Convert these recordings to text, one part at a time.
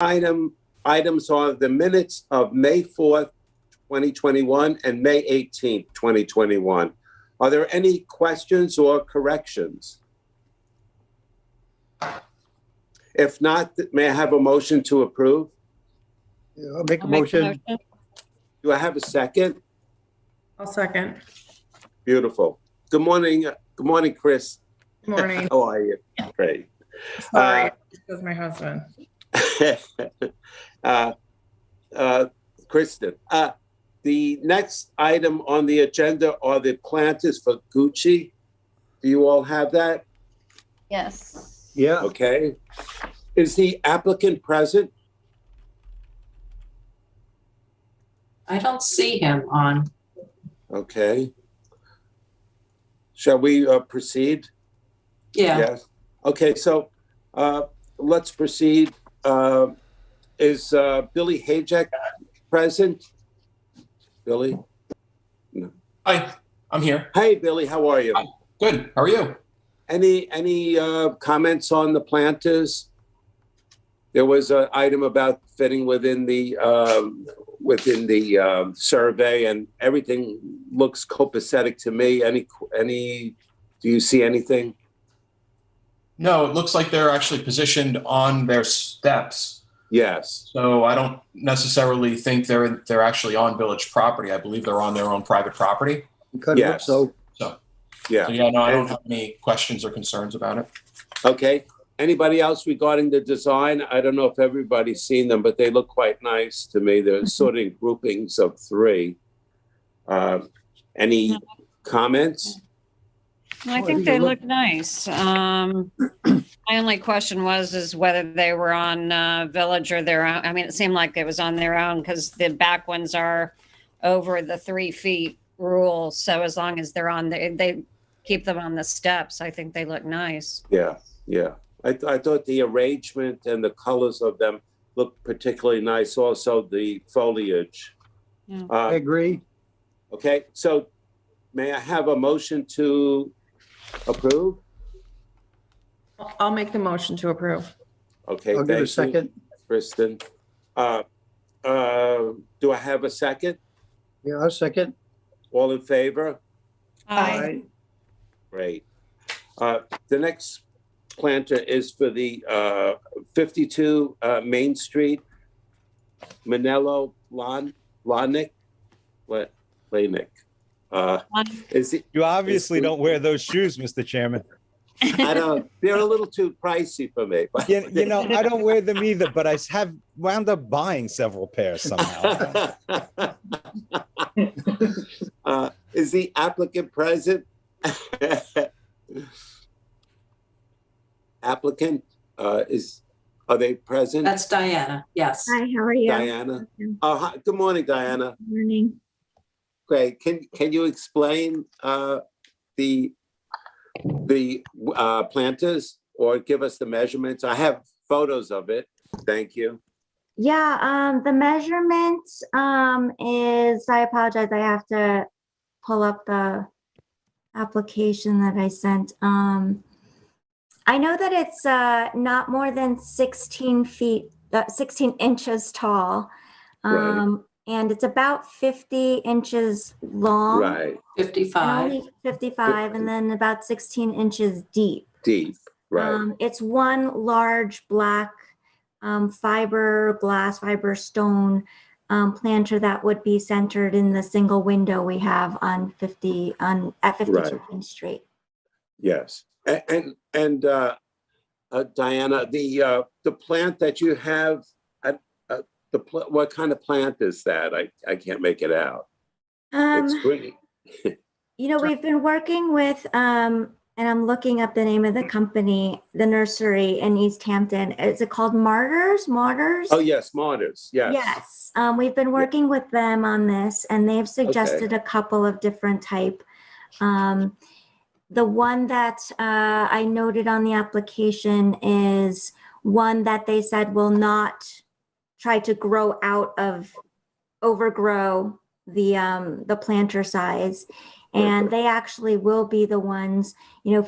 items are the minutes of May 4th, 2021 and May 18th, 2021. Are there any questions or corrections? If not, may I have a motion to approve? Yeah, I'll make a motion. Do I have a second? I'll second. Beautiful. Good morning. Good morning, Chris. Good morning. How are you? Great. Sorry, this is my husband. Kristen, the next item on the agenda are the planters for Gucci. Do you all have that? Yes. Yeah. Okay. Is the applicant present? I don't see him on. Okay. Shall we proceed? Yeah. Yes. Okay, so let's proceed. Is Billy Hajek present? Billy? No. Hi, I'm here. Hey, Billy, how are you? Hi. Good. How are you? Any comments on the planters? There was an item about fitting within the survey, and everything looks copacetic to me. Do you see anything? No, it looks like they're actually positioned on their steps. Yes. So I don't necessarily think they're actually on village property. I believe they're on their own private property. Kind of Yes. so. Yeah. So yeah, no, I don't have any questions or concerns about it. Okay. Anybody else regarding the design? I don't know if everybody's seen them, but they look quite nice to me. They're sort of in groupings of three. Any comments? I think they look nice. My only question is whether they were on Village or their own. I mean, it seemed like it was on their own because the back ones are over the 3 feet rule. So as long as they're on, they keep them on the steps. I think they look nice. Yeah, yeah. I thought the arrangement and the colors of them look particularly nice. Also, the foliage. Yeah. I agree. Okay, so may I have a motion to approve? I'll make the motion to approve. Okay, I'll give a thank you, second. Kristen. Do I have a second? Yeah, I'll second. All in favor? Aye. Great. The next planter is for the 52 Main Street, Manello Lanick. What? Lanick. Is it? You obviously don't wear those shoes, Mr. Chairman. I don't. They're a little too pricey for me. But You know, I don't wear them either, but I have wound up buying several pairs somehow. Is the applicant present? Applicant, are they present? That's Diana. Yes. Hi, how are you? Diana. Oh, hi. Good morning, Diana. Good morning. Great. Can you explain the planters or give us the measurements? I have photos of it. Thank you. Yeah, the measurements is, I apologize, I have to pull up the application that I sent. I know that it's not more than 16 inches tall. Right. And it's about 50 inches long. Right. 55. Only 55, and then about 16 inches deep. Deep. Right. It's one large black glass fiber stone planter that would be centered in the single window we have on 52 Main Street. Yes. And Diana, the plant that you have, what kind of plant is that? I can't make it out. It's green. We've been working with, and I'm looking up the name of the company, the nursery in East Hampton. Is it called Martyrs? Oh, yes, Martyrs. Yes. Yes. We've been working with them on this, and they've suggested a couple of different type. The one that I noted on the application is one that they said will not try to overgrow the planter size. And they actually will be the ones,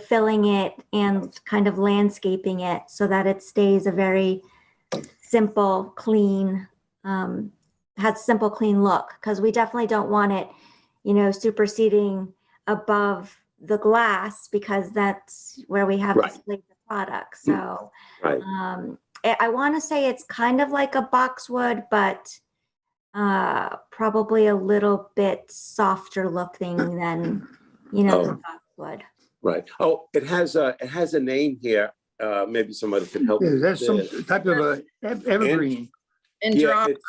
filling it and kind of landscaping it so that it stays a very simple, clean, has simple, clean look, because we definitely don't want it, you know, superseding above the glass, because that's where we have Right. displayed the product. So Right. I want to say it's kind of like a boxwood, but probably a little bit softer looking than, you know, the boxwood. Right. Oh, it has a name here. Maybe somebody can help. Yeah, me that's with some it. type of a evergreen. Yeah, it's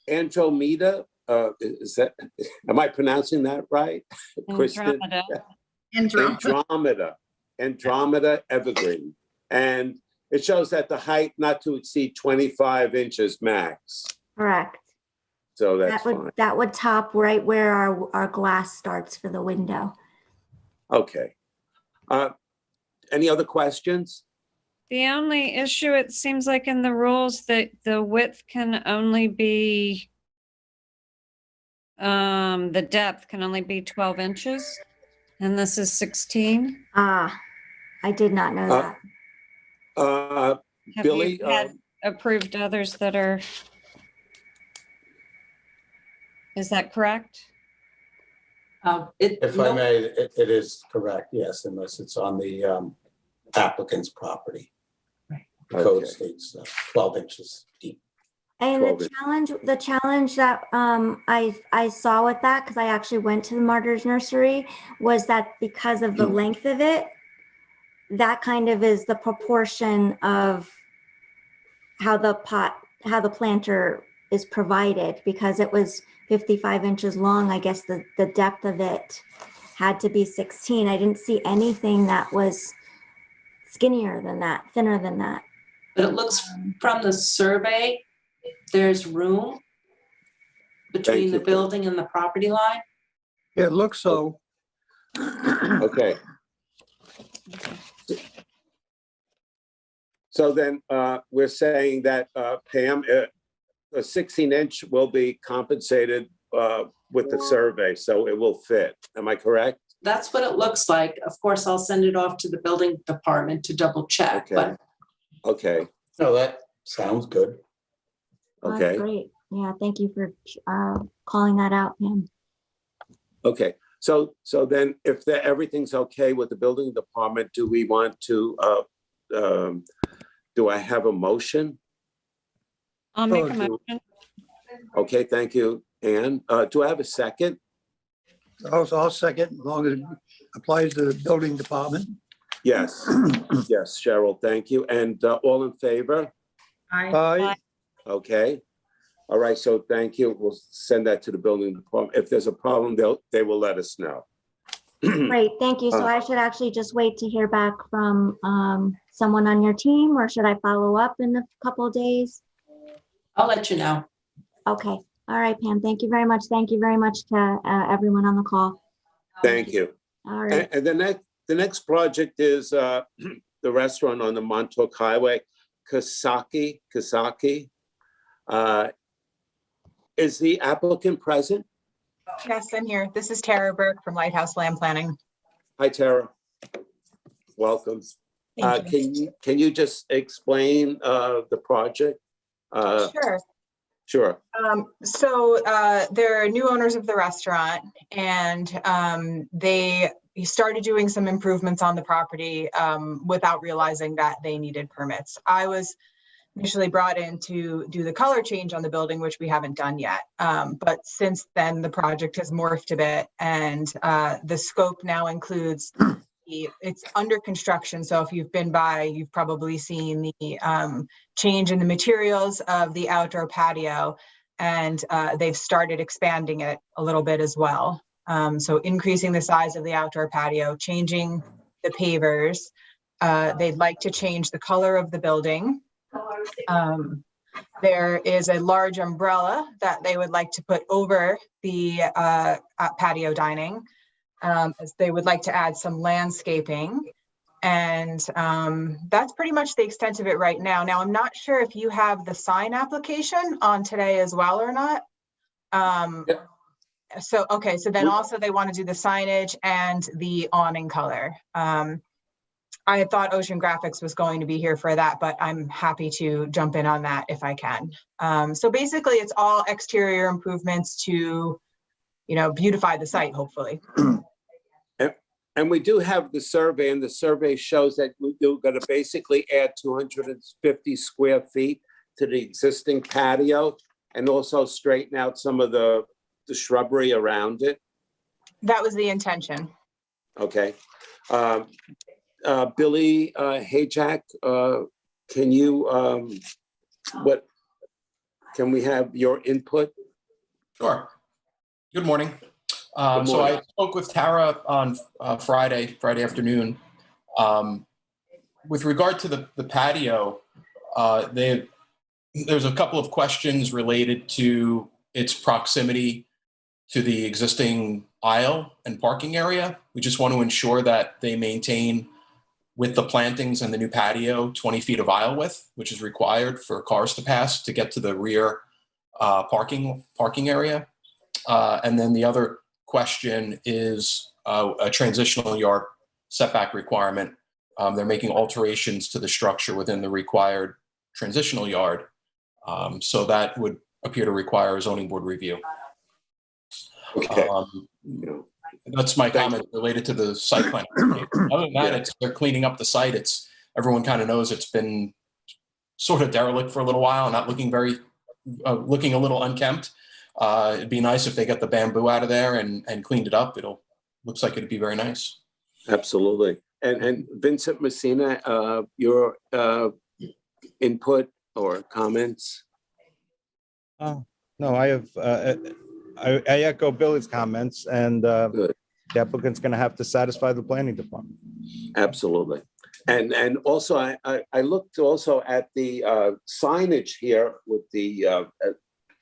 Andromeda. Is that? Am I pronouncing that right, Kristen? Andromeda. Andromeda evergreen, and it shows that the height not to exceed 25 inches max. Correct. So that's fine. That would top right where our glass starts for the window. Okay. Any other questions? The only issue, it seems like in the rules, that the width can only be, the depth can only be 12 inches, and this is 16. I did not know that. Have Billy, you had approved others that are, is that correct? If I may, it is correct, yes, unless it's on the applicant's property. The code Okay. states 12 inches deep. And 12 the challenge that I saw with that, because I actually went to the Martyrs Nursery, was that because of the length of it, that kind of is the proportion of how the planter is provided, because it was 55 inches long. I guess the depth of it had to be 16. I didn't see anything that was skinnier than that, thinner than that. But it looks from the survey, there's room between the you. building and the property line. Yeah, it looks so. Okay. So then we're saying that, Pam, a 16-inch will be compensated with the survey, so it will fit. Am I correct? That's what it looks like. Of course, I'll send it off to the building department to double check, Okay. but Okay. No, that sounds good. Oh, Okay. that's great. Yeah, thank you for calling that out, Pam. Okay. So then if everything's okay with the building department, do we want to, do I have a motion? I'll make Oh, a motion. Okay, thank you. Ann, do I have a second? I'll second, as long as it applies to the building department. Yes. Yes, Cheryl, thank you. And all in favor? Aye. Okay. All right, so thank you. We'll send that to the building department. If there's a problem, they will let us know. Great, thank you. So I should actually just wait to hear back from someone on your team, or should I follow up in a couple of days? I'll let you know. Okay. All right, Pam. Thank you very much. Thank you very much to everyone on the call. Thank you. All right. And the next project is the restaurant on the Montauk Highway, Kasaki. Is the applicant present? Yes, I'm here. This is Tara Burke from Lighthouse Land Planning. Hi, Tara. Welcome. Thank you. Can you just explain the project? Sure. Sure. So they're new owners of the restaurant, and they started doing some improvements on the property without realizing that they needed permits. I was initially brought in to do the color change on the building, which we haven't done yet. But since then, the project has morphed a bit, and the scope now includes, it's under construction. So if you've been by, you've probably seen the change in the materials of the outdoor patio, and they've started expanding it a little bit as well. So increasing the size of the outdoor patio, changing the pavers. They'd like to change the color of the building. There is a large umbrella that they would like to put over the patio dining, as they would like to add some landscaping. And that's pretty much the extent of it right now. Now, I'm not sure if you have the sign application on today as well or not. So, okay, so then also they want to do the signage and the awning color. I thought Ocean Graphics was going to be here for that, but I'm happy to jump in on that if I can. So basically it's all exterior improvements to, beautify the site, hopefully. And we do have the survey, and the survey shows that we're going to basically add 250 square feet to the existing patio and also straighten out some of the shrubbery around it. That was the intention. Okay. Billy Hayjack, can we have your input? Sure. Good morning. Good So morning. I spoke with Tara on Friday afternoon. With regard to the patio, there's a couple of questions related to its proximity to the existing aisle and parking area. We just want to ensure that they maintain, with the plantings and the new patio, 20 feet of aisle width, which is required for cars to pass to get to the rear parking area. And then the other question is a transitional yard setback requirement. They're making alterations to the structure within the required transitional yard. So that would appear to require a zoning board review. Okay. That's my comment related to the site plan. Other than that, they're cleaning up the site. Everyone kind of knows it's been sort of derelict for a little while and not looking looking a little unkempt. It'd be nice if they got the bamboo out of there and cleaned it up. Looks like it'd be very nice. Absolutely. And Vincent Messina, your input or comments? No, I have, I echo Billy's comments, and Good. the applicant's going to have to satisfy the planning department. Absolutely. And also, I looked also at the signage here with the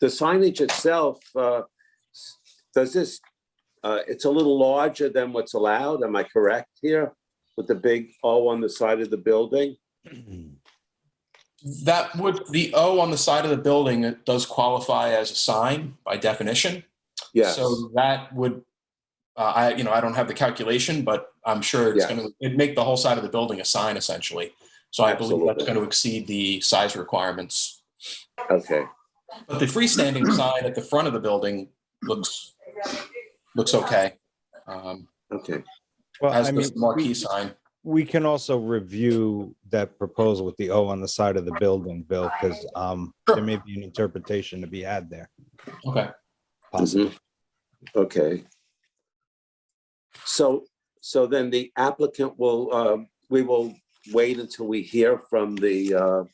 signage itself. Does this, it's a little larger than what's allowed. Am I correct here? With the big O on the side of the building? The O on the side of the building, it does qualify as a sign by definition. Yes. So that would, I don't have the calculation, but I'm sure it'd make the whole side of the building a sign essentially. So I believe that's going to exceed the size requirements. Okay. But the freestanding sign at the front of the building looks okay. Okay. Well, As does the marquee sign. we can also review that proposal with the O on the side of the building, Bill, because there may be an interpretation to be had there. Okay. Possibly. Okay. So then the applicant will, we will wait until we hear from the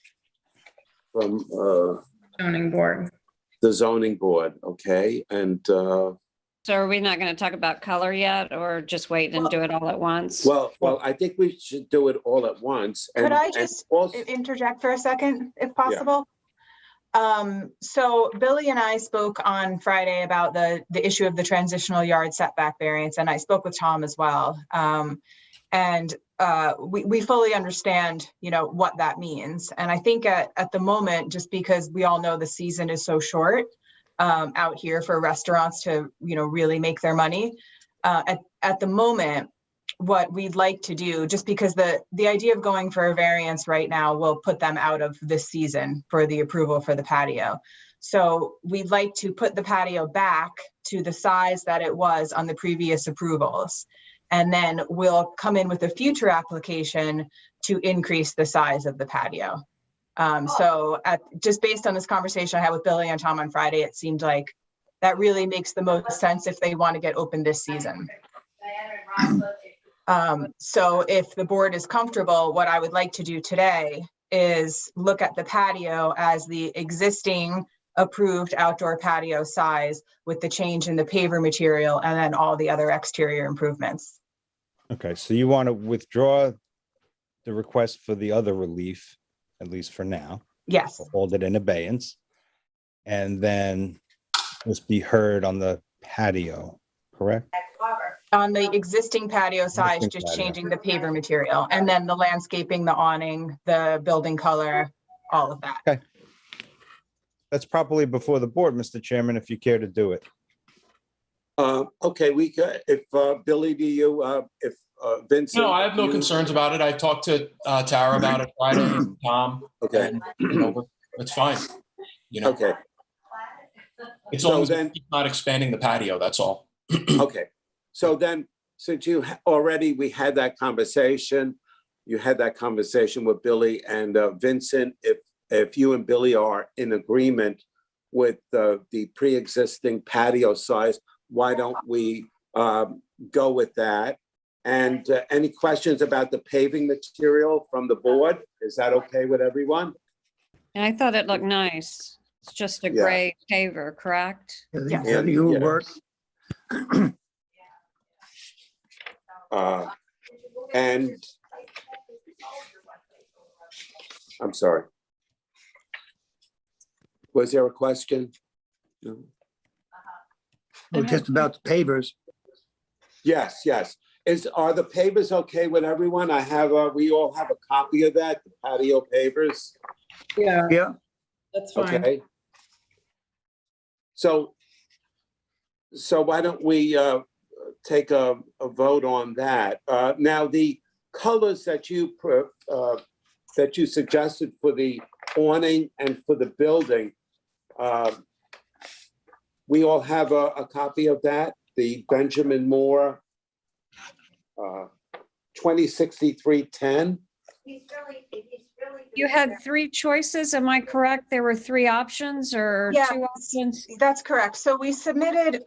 Zoning board. the zoning board, okay? And So are we not going to talk about color yet, or just wait and do it all at once? well, I think we should do it all at once. Could I and just also, interject for a second, if possible? So Billy and I spoke on Friday about the issue of the transitional yard setback variance, and I spoke with Tom as well. We fully understand, what that means. And I think at the moment, just because we all know the season is so short out here for restaurants to, really make their money, at the moment, what we'd like to do, just because the idea of going for a variance right now will put them out of this season for the approval for the patio. So we'd like to put the patio back to the size that it was on the previous approvals. And then we'll come in with a future application to increase the size of the patio. Just based on this conversation I had with Billy and Tom on Friday, it seemed like that really makes the most sense if they want to get open this season. So if the board is comfortable, what I would like to do today is look at the patio as the existing approved outdoor patio size with the change in the paver material and then all the other exterior improvements. Okay, so you want to withdraw the request for the other relief, at least for now? Yes. Hold it in abeyance, and then just be heard on the patio, correct? On the existing patio size, Existing just patio. changing the paver material, and then the landscaping, the awning, the building color, all of that. Okay. That's probably before the board, Mr. Chairman, if you care to do it. okay, we could, if Billy, do you, if Vincent? No, I have no concerns about it. I talked to Tara about it Friday, and Tom. Okay. And, it's fine. Okay, It's So only then- not expanding the patio, that's all. okay. So then, since we had that conversation, you had that conversation with Billy and Vincent, if you and Billy are in agreement with the pre-existing patio size, why don't we go with that? And any questions about the paving material from the board? Is that okay with everyone? And I thought it looked nice. It's just a Yeah. gray paver, correct? I think Yeah. that you will work. And I'm sorry. Was there a question? No? Oh, just about the pavers. Yes, yes. Are the pavers okay with everyone? We all have a copy of that, the patio pavers, Yeah, Yeah, that's fine. okay? So why don't we take a vote on that? Now, the colors that you suggested for the awning and for the building, we all have a copy of that, the Benjamin Moore 206310. You had three choices, am I correct? There were three options or Yeah. two options? That's correct. So we submitted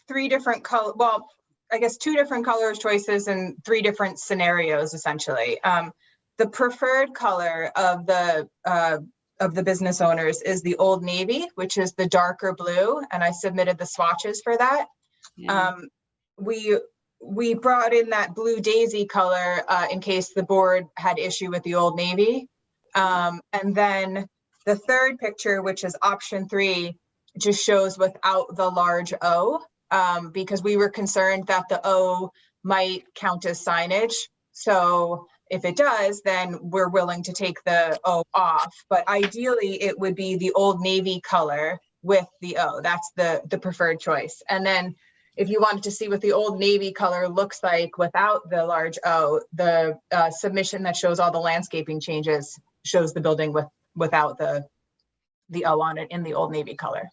three different color, well, I guess two different colors choices and three different scenarios essentially. The preferred color of the business owners is the Old Navy, which is the darker blue, and I submitted the swatches for that. Yeah. We brought in that blue daisy color in case the board had issue with the Old Navy. And then the third picture, which is option 3, just shows without the large O, because we were concerned that the O might count as signage. So if it does, then we're willing to take the O off. But ideally, it would be the Old Navy color with the O. That's the preferred choice. And then if you wanted to see what the Old Navy color looks like without the large O, the submission that shows all the landscaping changes shows the building without the O on it in the Old Navy color.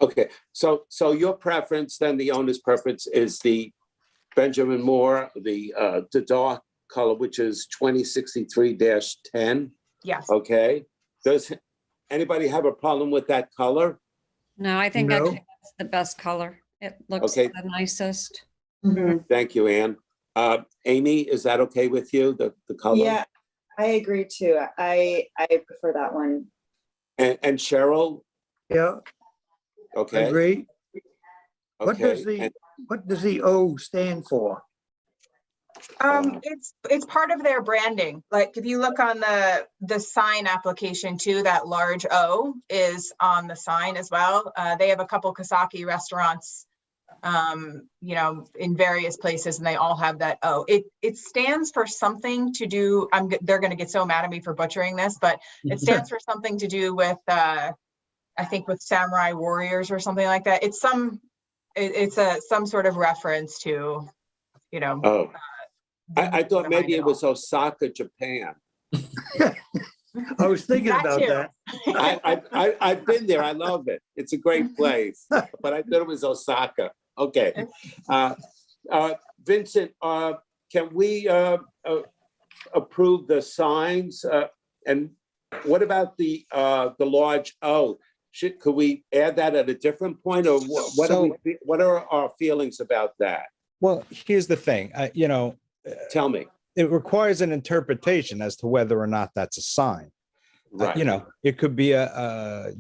Okay, so your preference, then the owner's preference is the Benjamin Moore, the dark color, which is 2063-10, Yes. okay? Does anybody have a problem with that color? No, I think No. actually that's the best color. It looks Okay. the nicest. Thank you, Ann. Amy, is that okay with you, the color? Yeah, I agree too. I prefer that one. And Cheryl, yeah, I okay? agree. What does Okay, the O stand for? It's part of their branding. Like if you look on the sign application too, that large O is on the sign as well. They have a couple Kasaki restaurants, in various places, and they all have that O. It stands for something to do. They're going to get so mad at me for butchering this, but it stands for something to do with I think with samurai warriors or something like that. It's some sort of reference to, Oh, I thought maybe it was Osaka, Japan. I was thinking That about too. that. I've been there. I love it. It's a great place, but I thought it was Osaka. Okay. Vincent, can we approve the signs? And what about the large O? Could we add that at a different point, or what are our feelings about that? Well, here's the thing, Tell me. it requires an interpretation as to whether or not that's a sign. Right. It could be a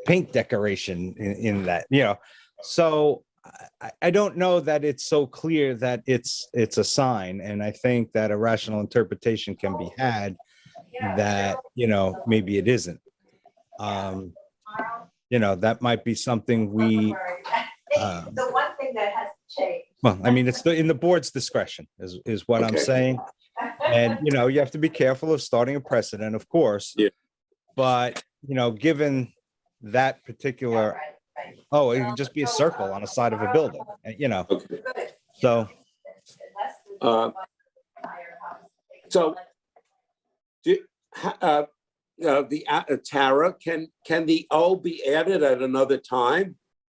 paint decoration in that, so I don't know that it's so clear that it's a sign. And I think that a rational interpretation can be had that, maybe it isn't. That might be something we, The one thing that has changed. well, I mean, it's in the board's discretion is what I'm Okay. saying. And, you have to be careful of starting a precedent, of course. Yeah. But, given that particular, it can just be a circle on the side of a building, Okay. so. So, Tara, can the O be added at another time?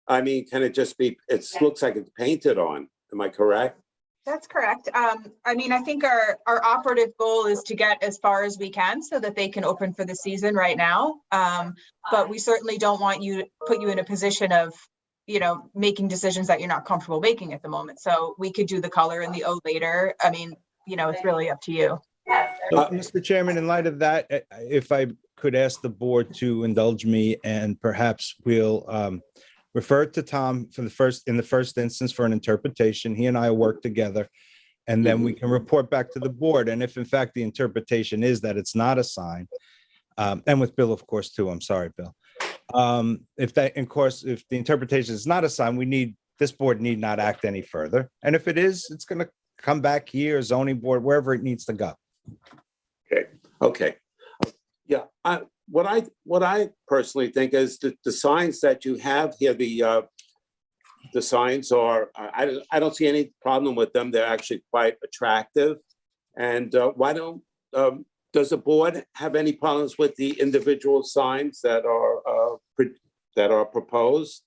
I mean, can it just be, it looks like it's painted on, am I correct? That's correct. I mean, I think our operative goal is to get as far as we can so that they can open for the season right now. But we certainly don't want put you in a position of, making decisions that you're not comfortable making at the moment. So we could do the color and the O later. I mean, it's really up to you. Mr. Chairman, in light of that, if I could ask the board to indulge me, and perhaps we'll refer to Tom in the first instance for an interpretation. He and I work together, and then we can report back to the board. And if in fact the interpretation is that it's not a sign, and with Bill, of course, too. I'm sorry, Bill. If the interpretation is not a sign, this board need not act any further. And if it is, it's going to come back here, zoning board, wherever it needs to go. Okay. Yeah. What I personally think is that the signs that you have here, the signs are, I don't see any problem with them. They're actually quite attractive. And does the board have any problems with the individual signs that are proposed?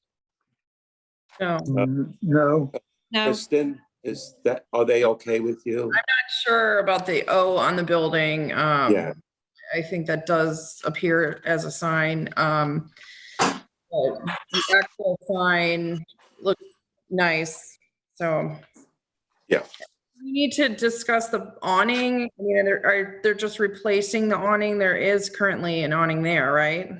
No, No, No, Kristen, are they okay with you? I'm not sure about the O on the building. Yeah. I think that does appear as a sign. But the actual sign looks nice, so. Yeah. We need to discuss the awning. I mean, they're just replacing the awning. There is currently an awning there, right?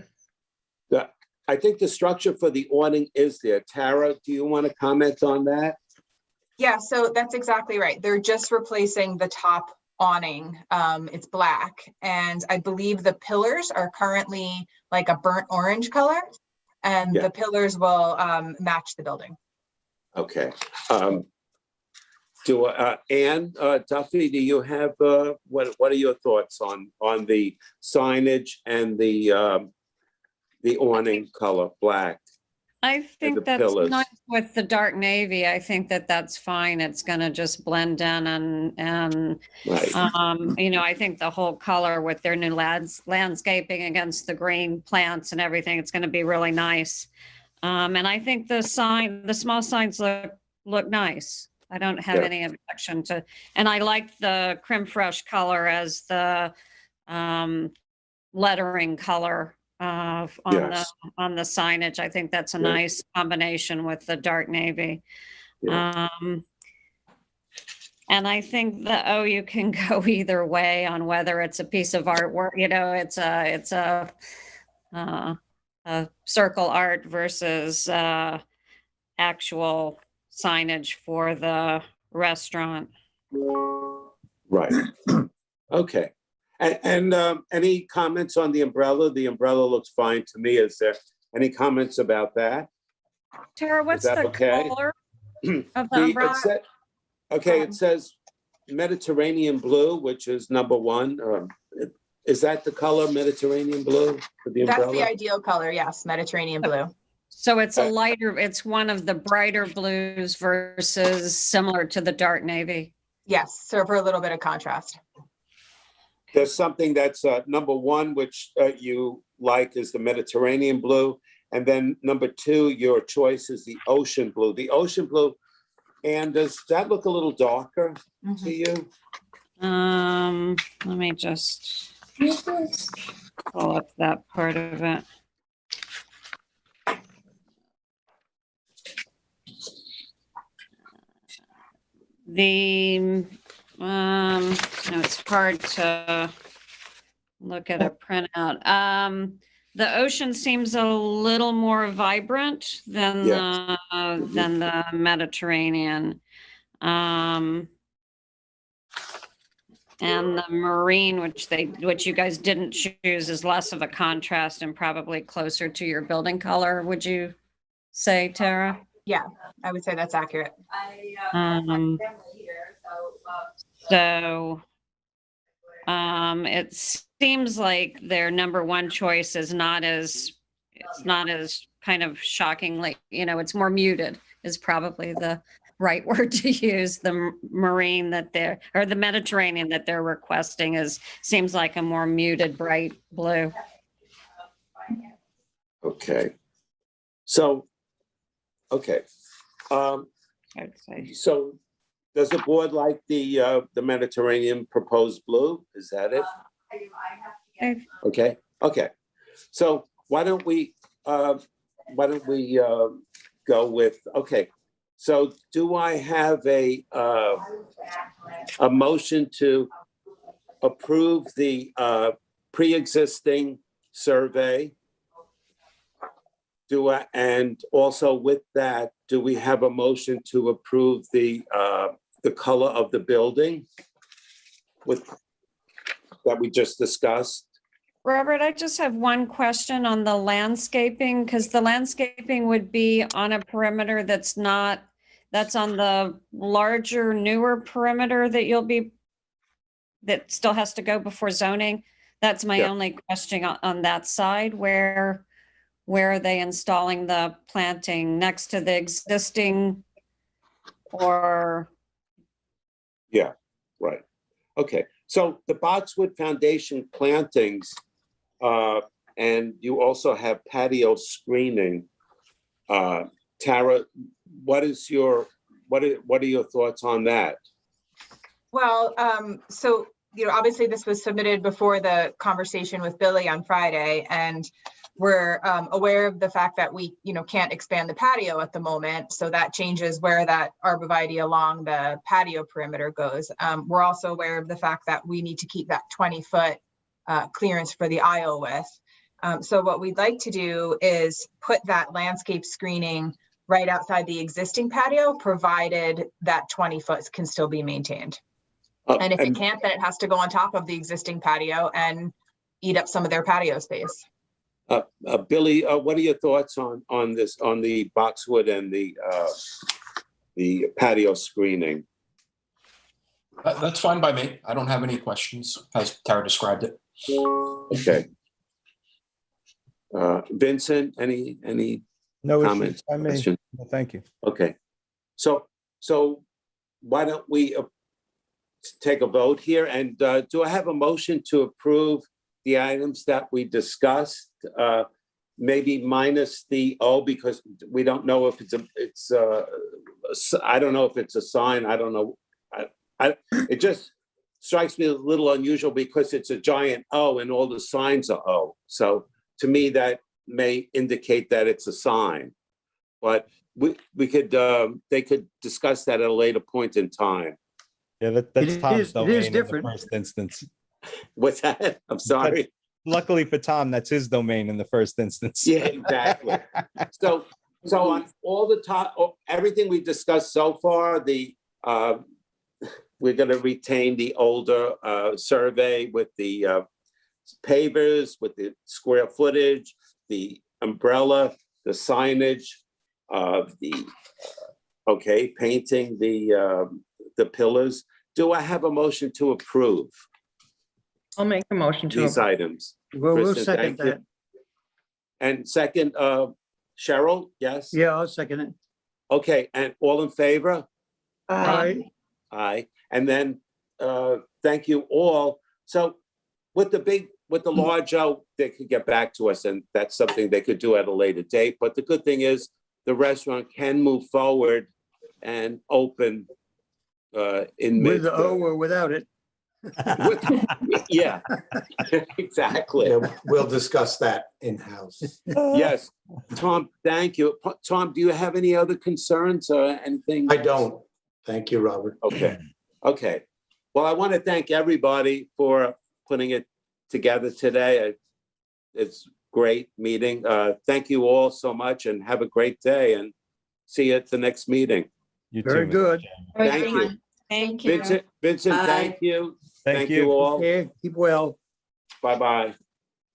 Yeah. I think the structure for the awning is there. Tara, do you want to comment on that? Yeah, so that's exactly right. They're just replacing the top awning. It's black, and I believe the pillars are currently like a burnt orange color, and the pillars will match the building. Okay. Ann Duffy, do you have what are your thoughts on the signage and the awning color black? I think that's pillars. nice with the dark navy. I think that's fine. It's going to just blend in and Right. I think the whole color with their new landscaping against the green plants and everything, it's going to be really nice. And I think the small signs look nice. I don't have any objection to, and I like the creme fraiche color as the lettering color on the signage. I think that's a nice combination with the dark navy. And I think you can go either way on whether it's a piece of artwork, it's a circle art versus actual signage for the restaurant. Right. Okay. And any comments on the umbrella? The umbrella looks fine to me. Is there any comments about that? Tara, what's the color of the umbrella? It says Mediterranean blue, which is number one. Is that the color, Mediterranean blue for the umbrella? That's the ideal color, yes, Mediterranean blue. So it's it's one of the brighter blues versus similar to the dark navy. Yes, so for a little bit of contrast. There's something that's number one, which you like, is the Mediterranean blue. And then number two, your choice is the ocean blue. The ocean blue, and does that look a little darker to you? Let me just pull up that part of it. It's hard to look at a printout. The ocean seems a little more vibrant than the Mediterranean. And the marine, which you guys didn't choose, is less of a contrast and probably closer to your building color, would you say, Tara? Yeah, I would say that's accurate. So it seems like their number one choice is not as kind of shockingly, it's more muted is probably the right word to use, the marine that they're, or the Mediterranean that they're requesting seems like a more muted, bright blue. Okay. So, okay. I'd say. So does the board like the Mediterranean proposed blue? Is that it? Okay, okay. So why don't we go with, okay. So do I have a motion to approve the pre-existing survey? And also with that, do we have a motion to approve the color of the building that we just discussed? Robert, I just have one question on the landscaping, because the landscaping would be on a perimeter that's on the larger, newer perimeter that still has to go before zoning. That's my only question on that side. Where are they installing the planting, next to the existing or? Yeah, right. Okay, so the Boxwood Foundation plantings, and you also have patio screening. Tara, what are your thoughts on that? Well, so, obviously this was submitted before the conversation with Billy on Friday, and we're aware of the fact that we, can't expand the patio at the moment. So that changes where that arborvitae along the patio perimeter goes. We're also aware of the fact that we need to keep that 20-foot clearance for the aisle width. So what we'd like to do is put that landscape screening right outside the existing patio, provided that 20 foot can still be maintained. And if it can't, then it has to go on top of the existing patio and eat up some of their patio space. Billy, what are your thoughts on this, on the Boxwood and the patio screening? That's fine by me. I don't have any questions as Tara described it. Okay. Vincent, any No comments? issues. I mean, questions? well, thank you. Okay. So why don't we take a vote here? And do I have a motion to approve the items that we discussed? Maybe minus the O, because we don't know if I don't know if it's a sign. I don't know. It just strikes me a little unusual because it's a giant O and all the signs are O. So to me, that may indicate that it's a sign, but we could, they could discuss that at a later point in time. Yeah, that's Tom's domain in the different. first instance. What's that? I'm sorry. Luckily for Tom, that's his domain in the first instance. Yeah, exactly. So on all the top, everything we discussed so far, we're going to retain the older survey with the pavers, with the square footage, the umbrella, the signage, painting the pillars. Do I have a motion to approve I'll make a motion to these items? Well, we'll Kristen, second thank you. that. And second, Cheryl, yes? Yeah, I'll second it. Okay, and all in favor? Aye. Aye. And then, thank you all. So with the large O, they could get back to us, and that's something they could do at a later date. But the good thing is the restaurant can move forward and open in mid. With the O or without it. Yeah, exactly. Yeah, we'll discuss that in-house. Yes. Tom, thank you. Tom, do you have any other concerns or anything? I don't. Thank you, Robert. Okay. Okay. Well, I want to thank everybody for putting it together today. It's great meeting. Thank you all so much and have a great day and see you at the next meeting. You Very too, good. Thank you. Thank you. Vincent, Bye. thank you. Thank you. all. Okay, keep well. Bye-bye.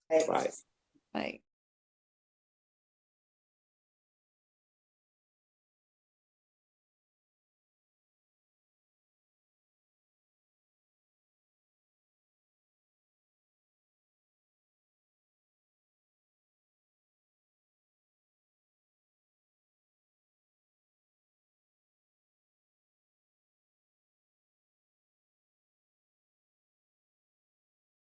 Thanks. Bye. Bye.